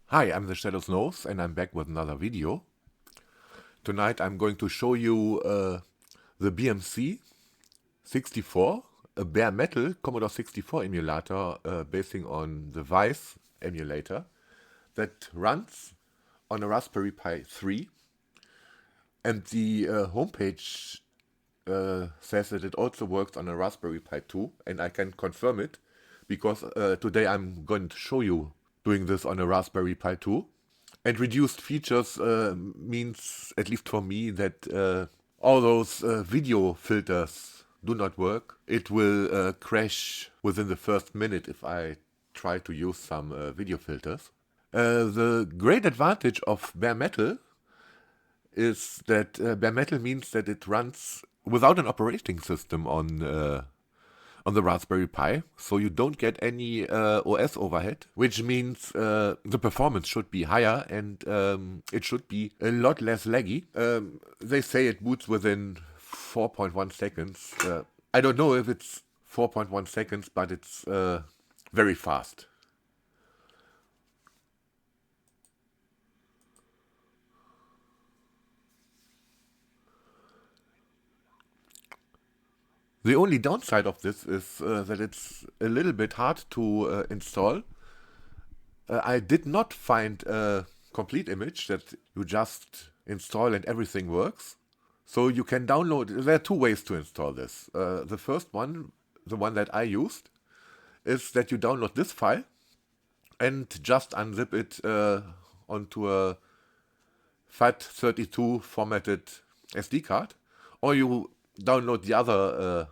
Hi, I'm the Shadows Nose and I'm back with another video. Tonight I'm going to show you the BMC64, a bare metal Commodore 64 emulator basing on the VICE emulator that runs on a Raspberry Pi 3, and the homepage says that it also works on a Raspberry Pi 2, and I can confirm it because today I'm going to show you doing this on a Raspberry Pi 2. And reduced features means, at least for me, that all those video filters do not work. It will crash within the first minute if I try to use some video filters. The great advantage of bare metal is that bare metal means that it runs without an operating system on the Raspberry Pi, so you don't get any OS overhead, which means the performance should be higher and it should be a lot less laggy. They say it boots within 4.1 seconds. I don't know if it's 4.1 seconds, but it's very fast. The only downside of this is that it's a little bit hard to install. I did not find a complete image that you just install and everything works. So you can download, there are two ways to install this. The first one, the one that I used, is that you download this file and just unzip it onto a FAT32 formatted SD card. Or you download the other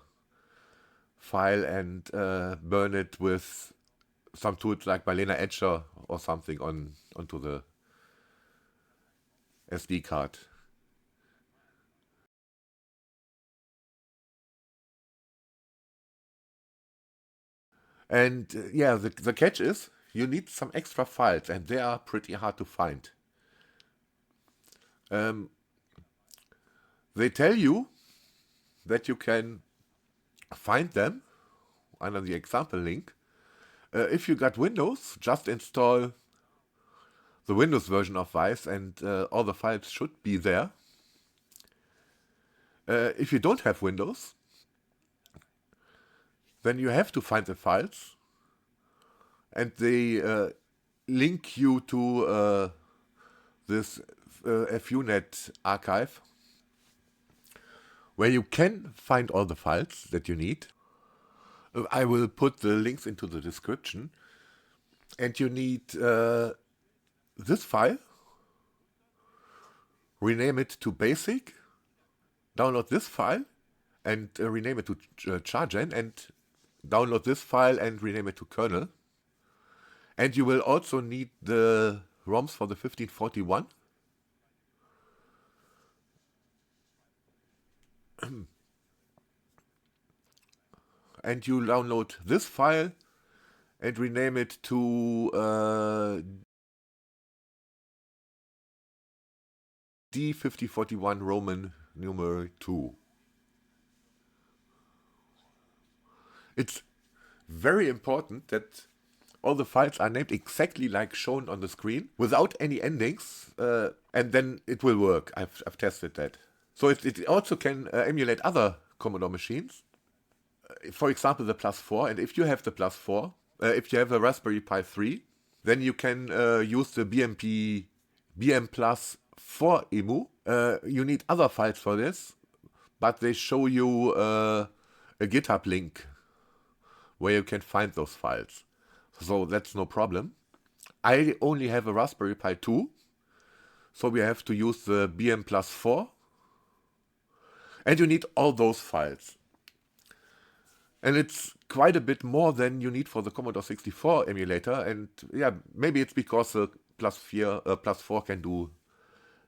file and burn it with some tools like Balena Etcher or something onto the SD card. And yeah, the catch is you need some extra files, and they are pretty hard to find. Um, they tell you that you can find them under the example link. If you got Windows, just install the Windows version of VICE and all the files should be there. If you don't have Windows, then you have to find the files, and they link you to this FUNet archive, where you can find all the files that you need. I will put the links into the description, and you need this file, rename it to basic, download this file, and rename it to chargen, and download this file and rename it to kernel. And you will also need the ROMs for the 1541. And you download this file and rename it to D5041 Roman numeral 2. It's very important that all the files are named exactly like shown on the screen, without any endings, and then it will work. I've tested that. So it also can emulate other Commodore machines. For example, the Plus 4, and if you have the Plus 4, if you have a Raspberry Pi 3, then you can use the BM Plus 4 emu. You need other files for this, but they show you a GitHub link where you can find those files. So that's no problem. I only have a Raspberry Pi 2, so we have to use the BM Plus 4. And you need all those files. And it's quite a bit more than you need for the Commodore 64 emulator. And yeah, maybe it's because the Plus 4 can do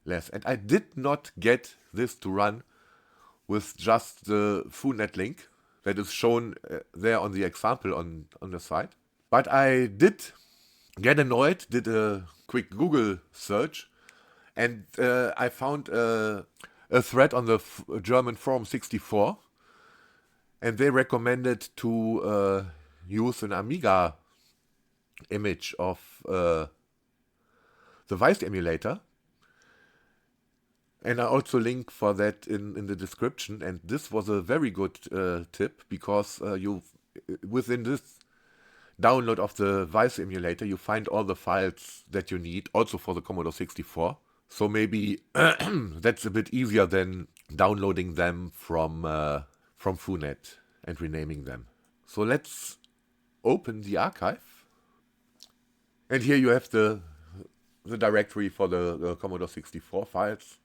less. And I did not get this to run with just the FUNet link that is shown there on the example on the site. But I did get annoyed, did a quick Google search, and I found a thread on the German forum 64, and they recommended to use an Amiga image of the VICE emulator. And I also link for that in the description. And this was a very good tip, because within this download of the VICE emulator, you find all the files that you need, also for the Commodore 64. So maybe that's a bit easier than downloading them from Funet and renaming them. So let's open the archive. And here you have the directory for the Commodore 64 files.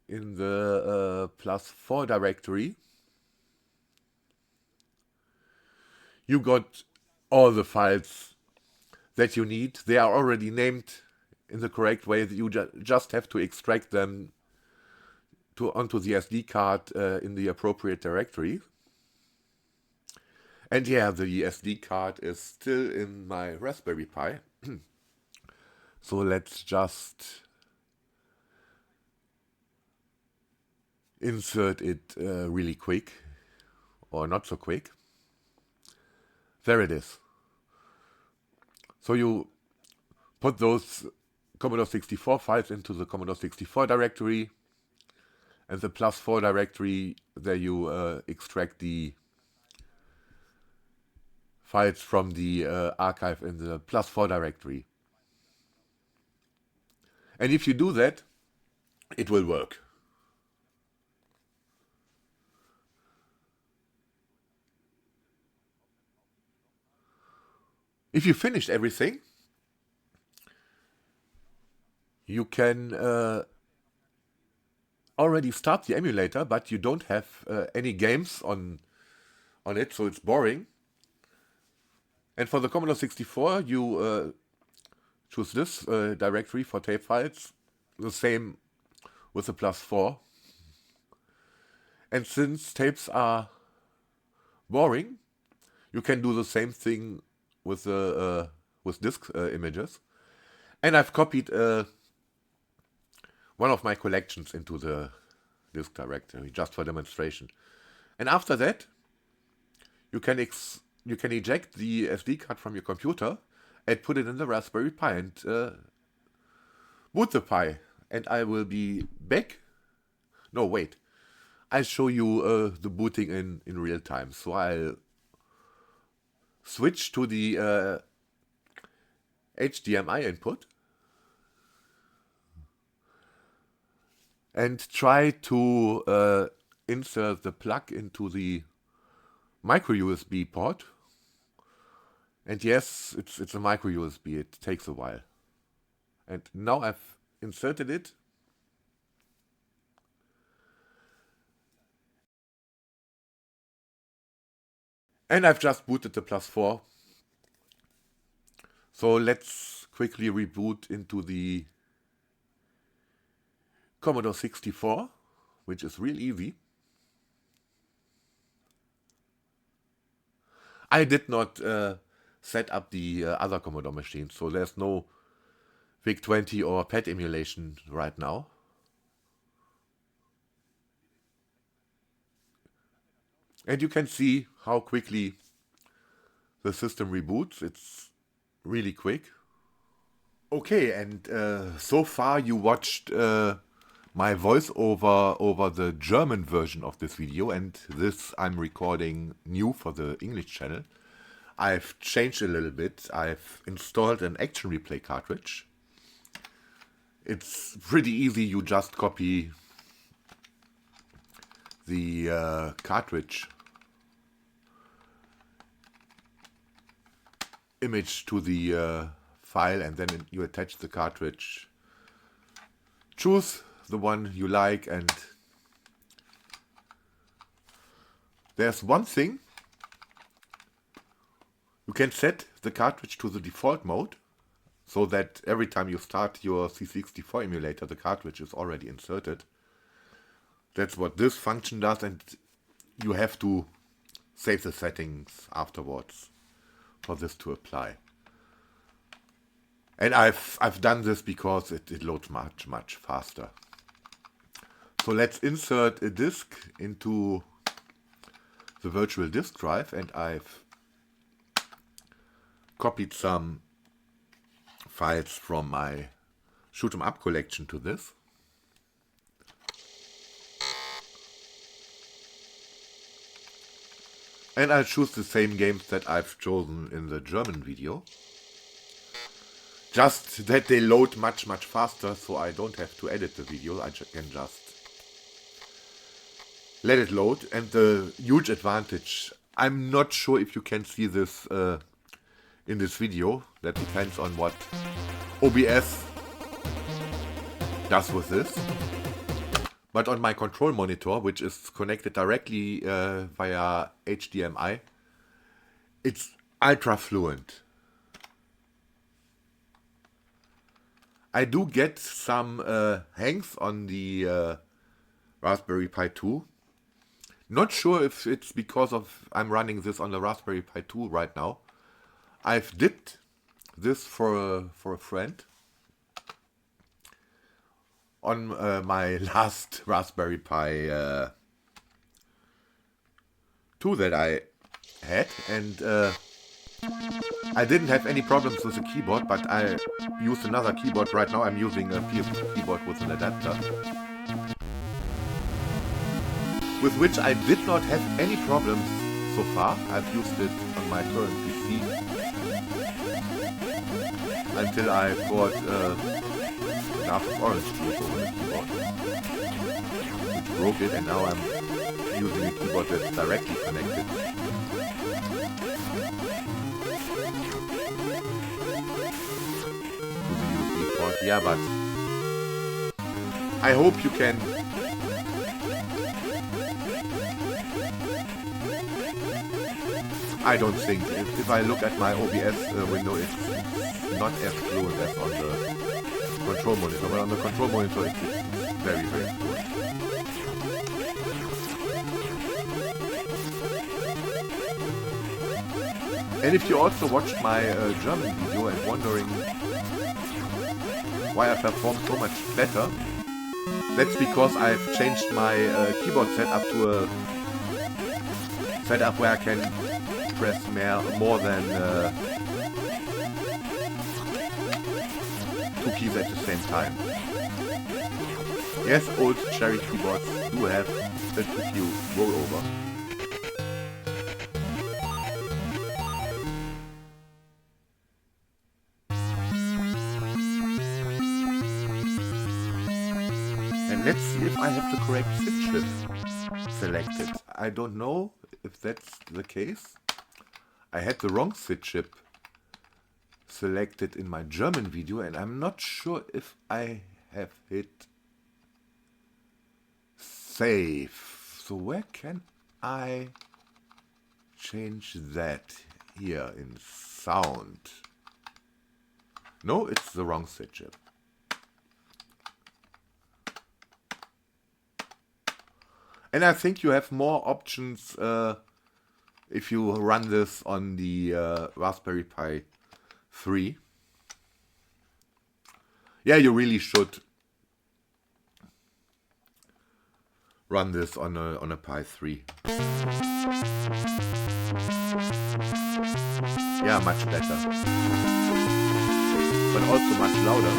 In the +4 directory, you got all the files that you need. They are already named in the correct way. You just have to extract them onto the SD card in the appropriate directory. And yeah, the SD card is still in my Raspberry Pi. So let's just insert it really quick, or not so quick. There it is. So you put those Commodore 64 files into the Commodore 64 directory, and the +4 directory, there you extract the files from the archive in the +4 directory. And if you do that, it will work. If you finished everything, you can already start the emulator, but you don't have any games on it, so it's boring. And for the Commodore 64, you choose this directory for tape files, the same with the +4. And since tapes are boring, you can do the same thing with disk images. And I've copied one of my collections into the disk directory just for demonstration. And after that, you can eject the SD card from your computer and put it in the Raspberry Pi and boot the Pi. And I will be back. No, wait. I'll show you the booting in real time. So I'll switch to the HDMI input and try to insert the plug into the micro USB port. And yes, it's a micro USB. It takes a while. And now I've inserted it. And I've just booted the +4. So let's quickly reboot into the Commodore 64, which is real easy. I did not set up the other Commodore machines, so there's no VIC-20 or PET emulation right now. And you can see how quickly the system reboots. It's really quick. Okay, and so far you watched my voiceover over the German version of this video, and this I'm recording new for the English channel. I've changed a little bit. I've installed an action replay cartridge. It's pretty easy. You just copy the cartridge image to the file, and then you attach the cartridge. Choose the one you like, and there's one thing. You can set the cartridge to the default mode, so that every time you start your C64 emulator, the cartridge is already inserted. That's what this function does, and you have to save the settings afterwards for this to apply. And I've done this because it loads much faster. So let's insert a disk into the virtual disk drive, and I've copied some files from my Shoot 'em Up collection to this. And I'll choose the same games that I've chosen in the German video. Just that they load much faster, so I don't have to edit the video. I can just let it load. And the huge advantage, I'm not sure if you can see this in this video. That depends on what OBS does with this. But on my control monitor, which is connected directly via HDMI, it's ultra fluent. I do get some hangs on the Raspberry Pi 2. Not sure if it's because of I'm running this on the Raspberry Pi 2 right now. I've dipped this for a friend on my last Raspberry Pi 2 that I had, and I didn't have any problems with the keyboard, but I used another keyboard right now. I'm using a PS keyboard with an adapter, with which I did not have any problems so far. I've used it on my current PC until I bought enough orange juice over the keyboard, which broke it, and now I'm using a keyboard that's directly connected to the USB port. Yeah, but I hope you can I don't think, if I look at my OBS window, it's not as fluent as on the control monitor, but on the control monitor it's very fluent. And if you also watched my German video and wondering why I performed so much better, that's because I've changed my keyboard setup to a setup where I can press more than 2 keys at the same time. Yes, old cherry keyboards do have a 2 key rollover. And let's see if I have the correct SID chip selected. I don't know if that's the case. I had the wrong SID chip selected in my German video, and I'm not sure if I have hit save. So where can I change that? Here in sound. No, it's the wrong SID chip. And I think you have more options if you run this on the Raspberry Pi 3. Yeah, you really should run this on a Pi 3. Yeah, much better. But also much louder.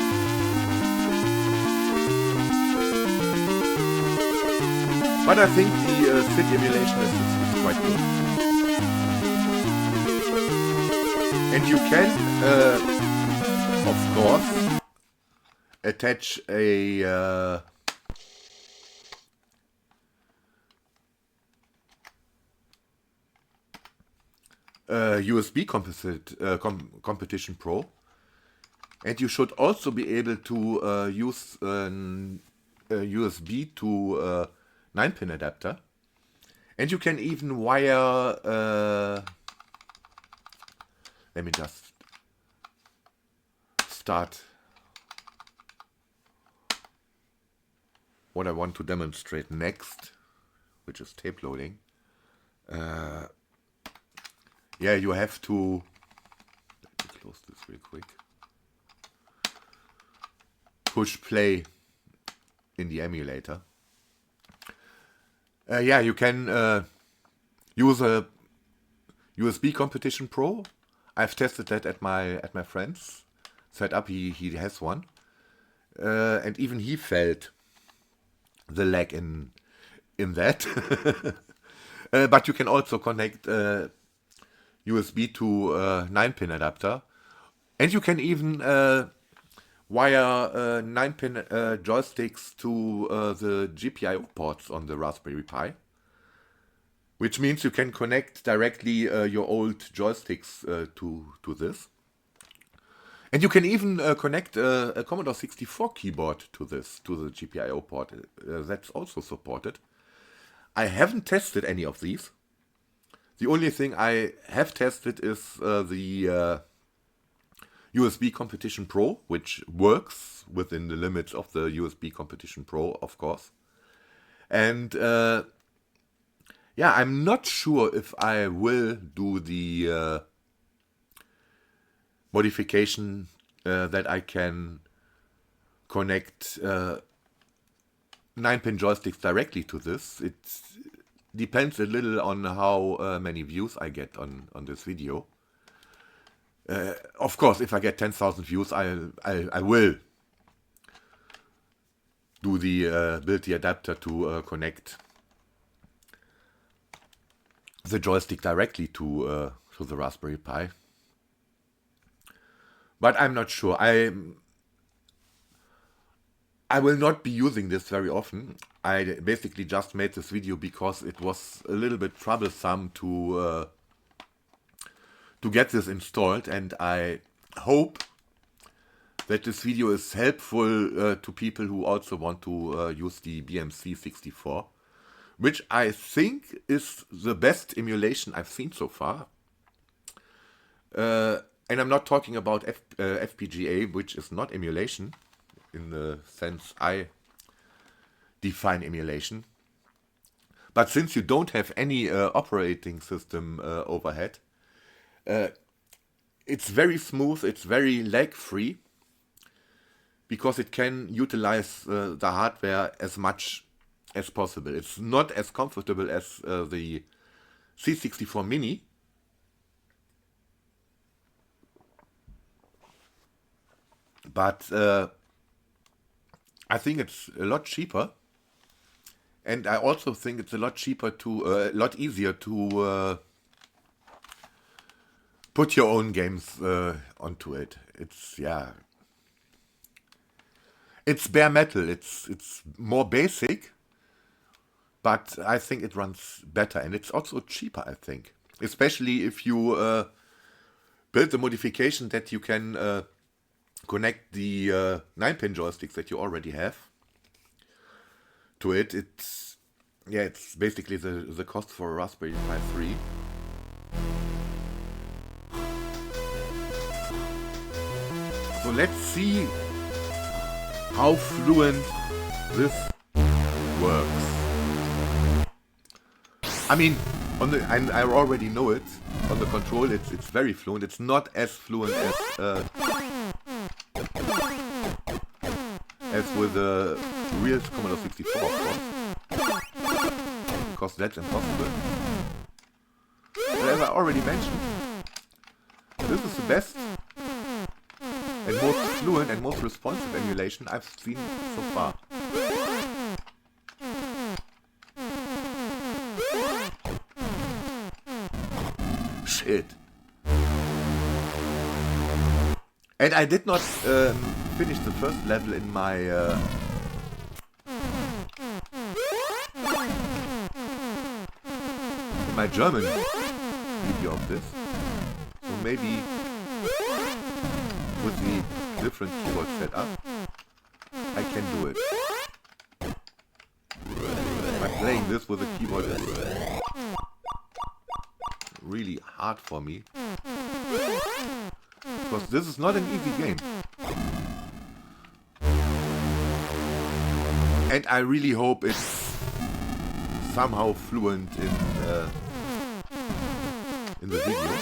But I think the SID emulation is quite good. And you can, of course, attach a USB Competition Pro, and you should also be able to use a USB to 9-pin adapter, and you can even wire. Let me just start what I want to demonstrate next, which is tape loading. Yeah, you have to, let me close this real quick, push play in the emulator. Yeah, you can use a USB Competition Pro. I've tested that at my friend's setup. He has one, and even he felt the lag in that. But you can also connect USB to 9-pin adapter, and you can even wire 9-pin joysticks to the GPIO ports on the Raspberry Pi, which means you can connect directly your old joysticks to this. And you can even connect a Commodore 64 keyboard to the GPIO port. That's also supported. I haven't tested any of these. The only thing I have tested is the USB Competition Pro, which works within the limits of the USB Competition Pro, of course. And yeah, I'm not sure if I will do the modification that I can connect 9-pin joysticks directly to this. It depends a little on how many views I get on this video. Of course, if I get 10,000 views, I will do the build the adapter to connect the joystick directly to the Raspberry Pi. But I'm not sure. I will not be using this very often. I basically just made this video because it was a little bit troublesome to get this installed, and I hope that this video is helpful to people who also want to use the BMC64, which I think is the best emulation I've seen so far. And I'm not talking about FPGA, which is not emulation in the sense I define emulation. But since you don't have any operating system overhead, it's very smooth, it's very lag-free, because it can utilize the hardware as much as possible. It's not as comfortable as the C64 Mini, but I think it's a lot cheaper, and I also think it's a lot cheaper to, a lot easier to put your own games onto it. It's, yeah, it's bare metal. It's more basic, but I think it runs better, and it's also cheaper, I think, especially if you build the modification that you can connect the 9-pin joysticks that you already have to it. It's, yeah, it's basically the cost for a Raspberry Pi 3. So let's see how fluent this works. I mean, on the, I already know it. On the control, it's very fluent. It's not as fluent as with the real Commodore 64, of course, because that's impossible. But as I already mentioned, this is the best and most fluent and most responsive emulation I've seen so far. Shit. And I did not finish the first level in my German video of this. So maybe with the different keyboard setup, I can do it. But playing this with a keyboard is really hard for me, because this is not an easy game. And I really hope it's somehow fluent in the video.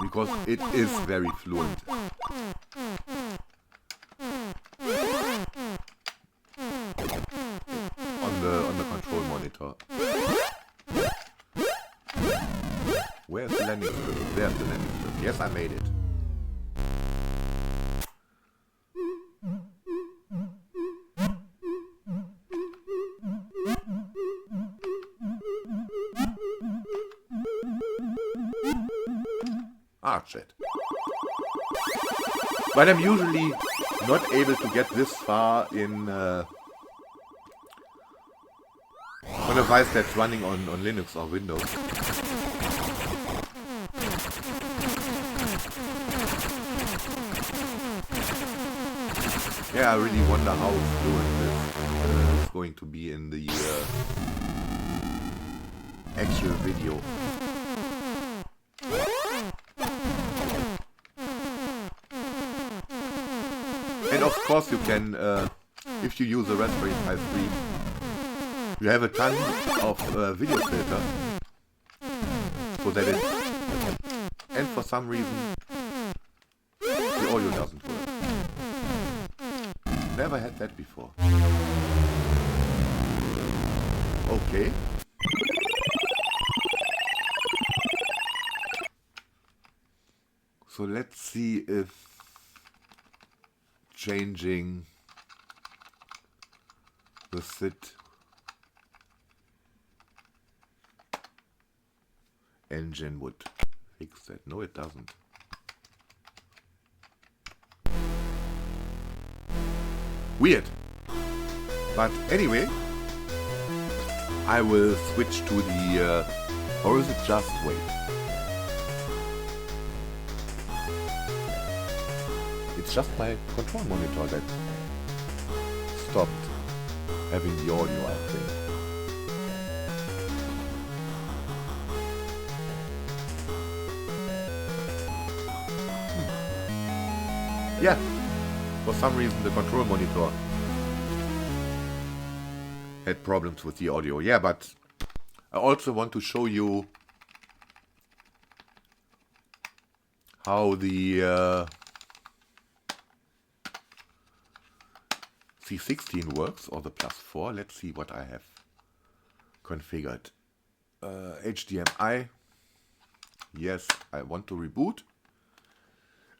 Because it is very fluent. On the control monitor. Where's the landing strip? There's the landing strip. Yes, I made it. Ah, shit. But I'm usually not able to get this far in on a device that's running on Linux or Windows. Yeah, I really wonder how fluent this is going to be in the actual video. And of course you can, if you use a Raspberry Pi 3, you have a ton of video filter, so that it, and for some reason, the audio doesn't work. Never had that before. Okay. So let's see if changing the SID engine would fix that. No, it doesn't. Weird. But anyway, I will switch to the, or is it just wait? It's just my control monitor that stopped having the audio, I think. Yeah, for some reason the control monitor had problems with the audio. Yeah, but I also want to show you how the C16 works, or the +4. Let's see what I have configured. HDMI. Yes, I want to reboot.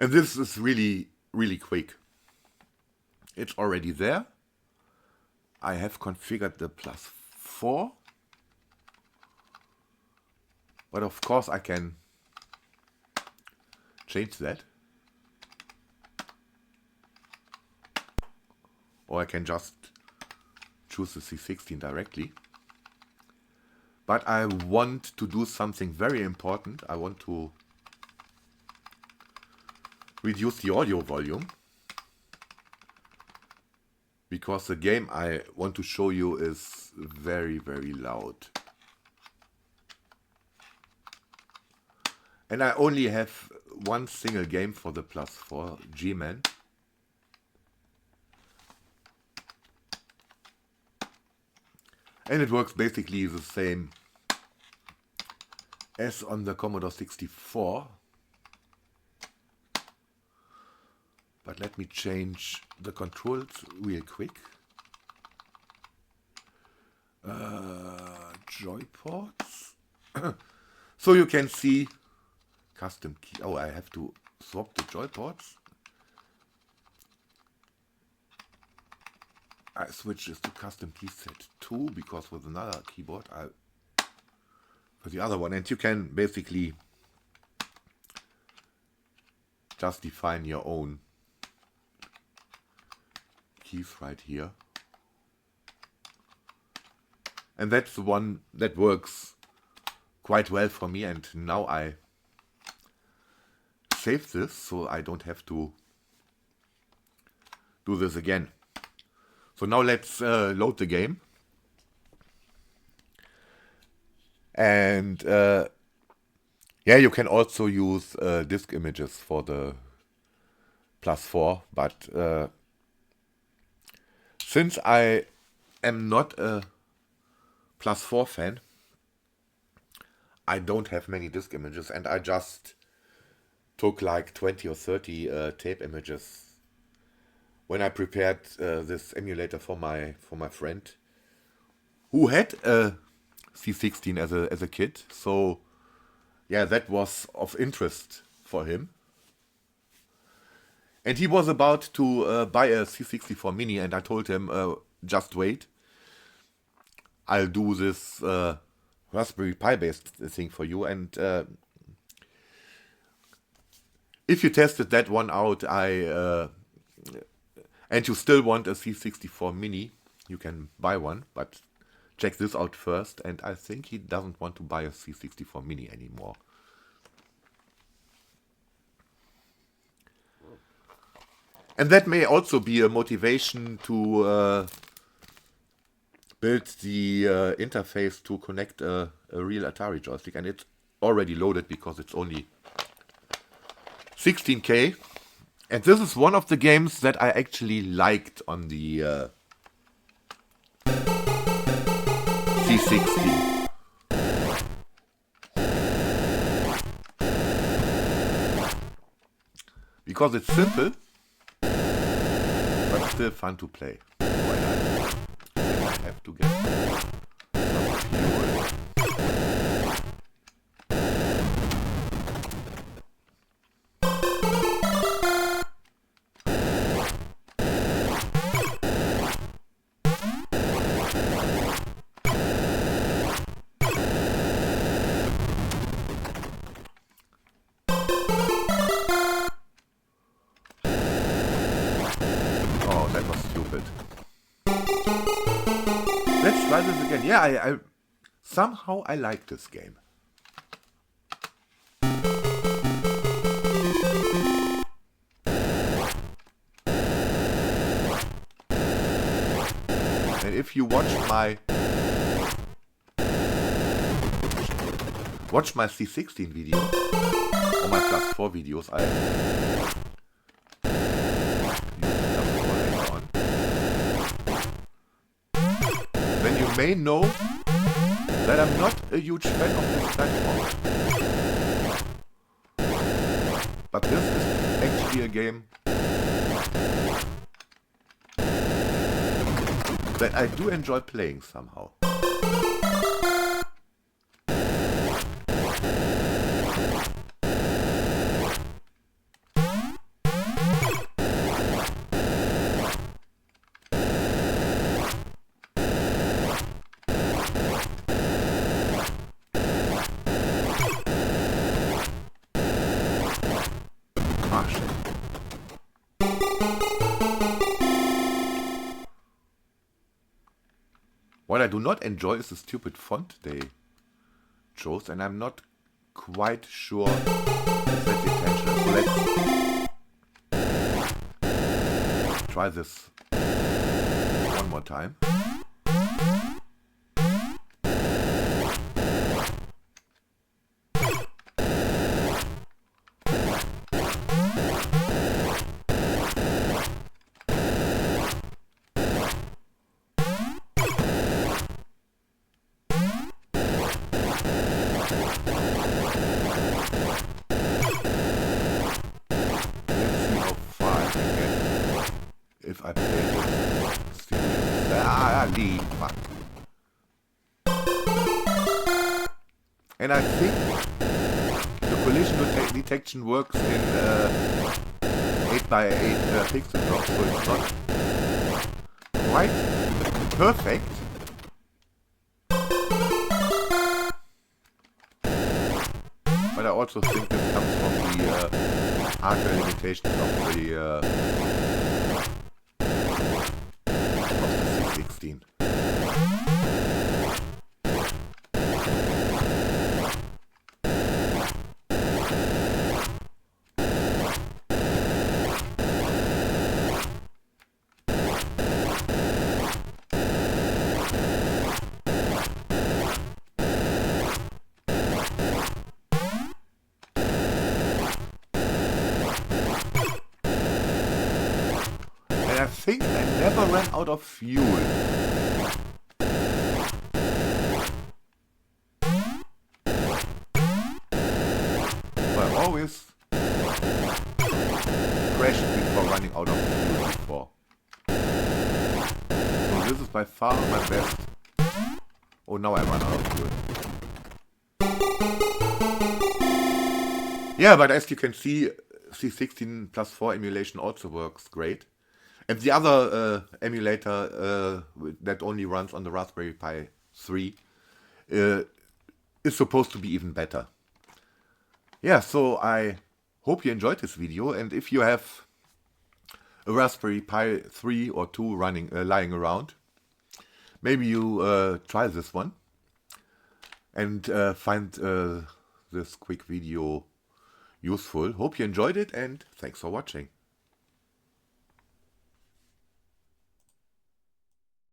And this is really, really quick. It's already there. I have configured the +4. But of course I can change that. Or I can just choose the C16 directly. But I want to do something very important. I want to reduce the audio volume, because the game I want to show you is very, very loud. And I only have one single game for the +4, G-Man. And it works basically the same as on the Commodore 64. But let me change the controls real quick. Joy ports. So you can see custom key. Oh, I have to swap the joy ports. I switch this to custom key set 2 because with another keyboard for the other one, and you can basically just define your own keys right here. And that's the one that works quite well for me, and now I save this so I don't have to do this again. So now let's load the game. And yeah, you can also use disk images for the +4, but since I am not a +4 fan, I don't have many disk images, and I just took like 20 or 30 tape images when I prepared this emulator for my friend who had a C16 as a kid. So yeah, that was of interest for him. And he was about to buy a C64 Mini, and I told him, just wait. I'll do this Raspberry Pi based thing for you, and if you tested that one out, and you still want a C64 Mini, you can buy one, but check this out first. And I think he doesn't want to buy a C64 Mini anymore. And that may also be a motivation to build the interface to connect a real Atari joystick. And it's already loaded because it's only 16K. And this is one of the games that I actually liked on the C16. Because it's simple, but still fun to play. Why not? I have to get some fuel. Let's try this again. Yeah, I somehow I like this game. And if you watch my C16 video or my plus 4 videos, you may know that I'm not a huge fan of this platform. But this is actually a game that I do enjoy playing somehow. What I do not enjoy is the stupid font they chose, and I'm not quite sure if that's intentional. So let's try this one more time. If I play this, fuck. And I think the collision detection works in 8x8 pixel blocks, so it's not quite perfect. But I also think this comes from the hardware limitations of the C16. I think I never ran out of fuel. I always crashed before running out of fuel before. So this is by far my best. Oh, now I run out of fuel. Yeah, but as you can see, C16 plus 4 emulation also works great. And the other emulator that only runs on the Raspberry Pi 3 is supposed to be even better. Yeah, so I hope you enjoyed this video, and if you have a Raspberry Pi 3 or 2 running lying around, maybe you try this one and find this quick video useful. Hope you enjoyed it, and thanks for watching.